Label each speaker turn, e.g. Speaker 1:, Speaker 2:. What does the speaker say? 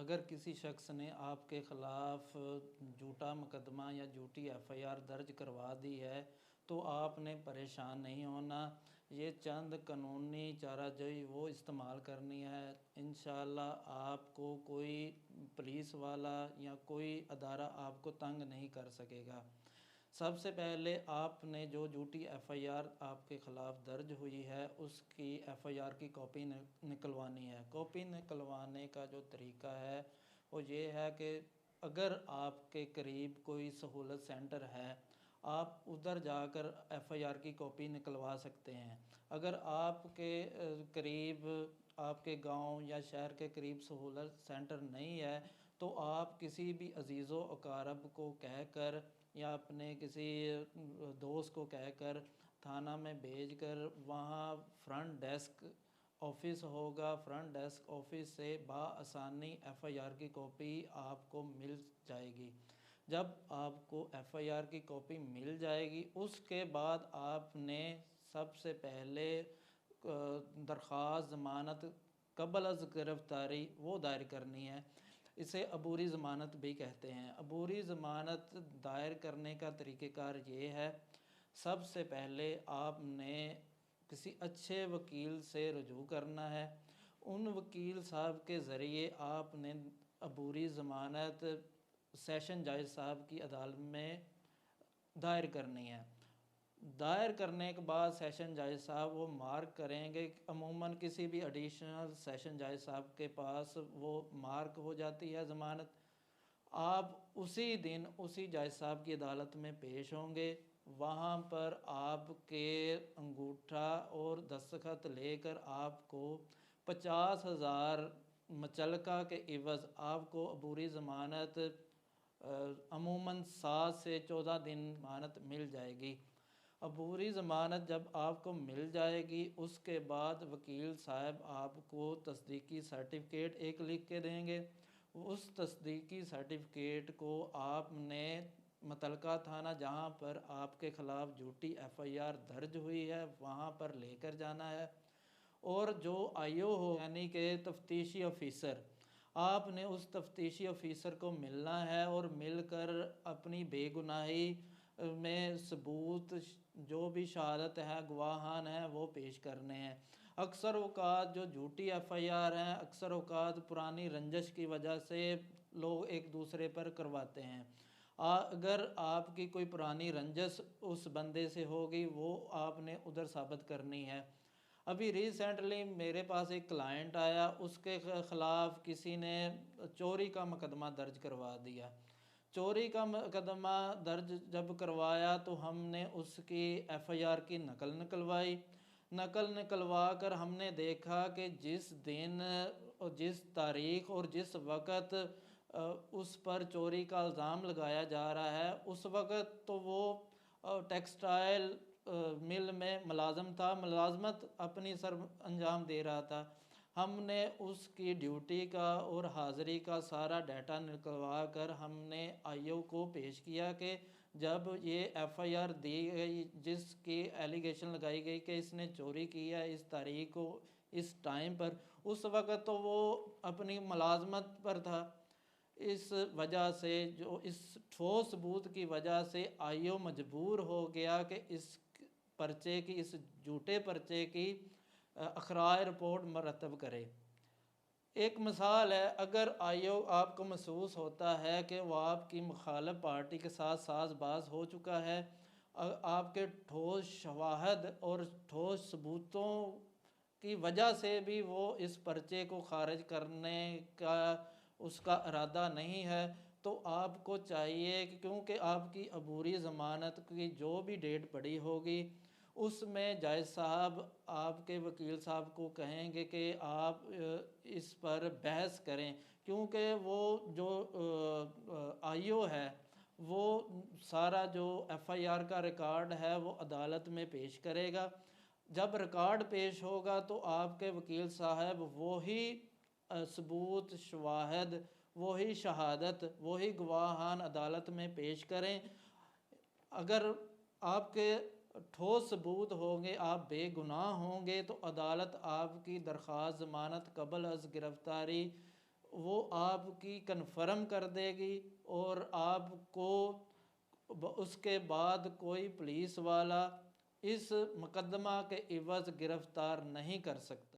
Speaker 1: اگر کسی شخص نے آپ کے خلاف جھوٹا مقدمہ یا جھوٹی ایف آئی آر درج کروا دی ہے تو آپ نے پریشان نہیں ہونا۔ یہ چند قانونی چارہ جوئی وہ استعمال کرنی ہے، انشاءاللہ آپ کو کوئی پولیس والا یا کوئی ادارہ آپ کو تنگ نہیں کر سکے گا۔ سب سے پہلے آپ نے جو جھوٹی ایف آئی آر آپ کے خلاف درج ہوئی ہے اس کی ایف آئی آر کی کاپی نکلوانی ہے۔ کاپی نکلوانے کا جو طریقہ ہے وہ یہ ہے کہ اگر آپ کے قریب کوئی سہولت سینٹر ہے آپ ادھر جا کر ایف آئی آر کی کاپی نکلوا سکتے ہیں۔ اگر آپ کے قریب آپ کے گاؤں یا شہر کے قریب سہولت سینٹر نہیں ہے تو آپ کسی بھی عزیز و اقارب کو کہہ کر یا اپنے کسی دوست کو کہہ کر تھانہ میں بھیج کر وہاں فرنٹ ڈیسک آفس ہوگا، فرنٹ ڈیسک آفس سے بآسانی ایف آئی آر کی کاپی آپ کو مل جائے گی۔ جب آپ کو ایف آئی آر کی کاپی مل جائے گی اس کے بعد آپ نے سب سے پہلے درخواست ضمانت قبل از گرفتاری وہ دائر کرنی ہے۔ اسے عبوری ضمانت بھی کہتے ہیں۔ عبوری ضمانت دائر کرنے کا طریقہ کار یہ ہے، سب سے پہلے آپ نے کسی اچھے وکیل سے رجوع کرنا ہے۔ ان وکیل صاحب کے ذریعے آپ نے عبوری ضمانت سیشن جج صاحب کی عدالت میں دائر کرنی ہے۔ دائر کرنے کے بعد سیشن جج صاحب وہ مارک کریں گے، عموماً کسی بھی ایڈیشنل سیشن جج صاحب کے پاس وہ مارک ہو جاتی ہے ضمانت۔ آپ اسی دن اسی جج صاحب کی عدالت میں پیش ہوں گے، وہاں پر آپ کے انگوٹھا اور دستخط لے کر آپ کو 50,000 مچلقہ کے عوض آپ کو عبوری ضمانت عموماً 7 سے 14 دن ضمانت مل جائے گی۔ عبوری ضمانت جب آپ کو مل جائے گی اس کے بعد وکیل صاحب آپ کو تصدیقی سرٹیفکیٹ ایک لکھ کے دیں گے۔ اس تصدیقی سرٹیفکیٹ کو آپ نے متعلقہ تھانہ جہاں پر آپ کے خلاف جھوٹی ایف آئی آر درج ہوئی ہے وہاں پر لے کر جانا ہے، اور جو آئی او ہو یعنی کہ تفتیشی آفیسر، آپ نے اس تفتیشی آفیسر کو ملنا ہے اور مل کر اپنی بے گناہی میں ثبوت جو بھی شہادت ہے گواہان ہیں وہ پیش کرنے ہیں۔ اکثر اوقات جو جھوٹی ایف آئی آر ہیں اکثر اوقات پرانی رنجش کی وجہ سے لوگ ایک دوسرے پر کرواتے ہیں۔ اگر آپ کی کوئی پرانی رنجش اس بندے سے ہوگی وہ آپ نے ادھر ثابت کرنی ہے۔ ابھی ریسنٹلی میرے پاس ایک کلائنٹ آیا، اس کے خلاف کسی نے چوری کا مقدمہ درج کروا دیا۔ چوری کا مقدمہ درج جب کروایا تو ہم نے اس کی ایف آئی آر کی نقل نکلوائی۔ نقل نکلوا کر ہم نے دیکھا کہ جس دن اور جس تاریخ اور جس وقت اس پر چوری کا الزام لگایا جا رہا ہے اس وقت تو وہ ٹیکسٹائل مل میں ملازم تھا، ملازمت اپنی سر انجام دے رہا تھا۔ ہم نے اس کی ڈیوٹی کا اور حاضری کا سارا ڈیٹا نکلوا کر ہم نے آئی او کو پیش کیا کہ جب یہ ایف آئی آر دی گئی جس کی ایلیگیشن لگائی گئی کہ اس نے چوری کی ہے اس تاریخ کو اس ٹائم پر، اس وقت تو وہ اپنی ملازمت پر تھا۔ اس وجہ سے جو اس ٹھوس ثبوت کی وجہ سے آئی او مجبور ہو گیا کہ اس پرچے کی اس جھوٹے پرچے کی اخراج رپورٹ مرتب کرے۔ ایک مثال ہے، اگر آئی او آپ کو محسوس ہوتا ہے کہ وہ آپ کی مخالف پارٹی کے ساتھ ساز باز ہو چکا ہے، آپ کے ٹھوس شواہد اور ٹھوس ثبوتوں کی وجہ سے بھی وہ اس پرچے کو خارج کرنے کا اس کا ارادہ نہیں ہے، تو آپ کو چاہیے کہ کیونکہ آپ کی عبوری ضمانت کی جو بھی ڈیٹ پڑی ہوگی اس میں جج صاحب آپ کے وکیل صاحب کو کہیں گے کہ آپ اس پر بحث کریں، کیونکہ وہ جو آئی او ہے وہ سارا جو ایف آئی آر کا ریکارڈ ہے وہ عدالت میں پیش کرے گا۔ جب ریکارڈ پیش ہوگا تو آپ کے وکیل صاحب وہی ثبوت، شواہد، وہی شہادت، وہی گواہان عدالت میں پیش کریں۔ اگر آپ کے ٹھوس ثبوت ہوں گے، آپ بے گناہ ہوں گے، تو عدالت آپ کی درخواست ضمانت قبل از گرفتاری وہ آپ کی کنفرم کر دے گی، اور آپ کو اس کے بعد کوئی پولیس والا اس مقدمہ کے عوض گرفتار نہیں کر سکتا۔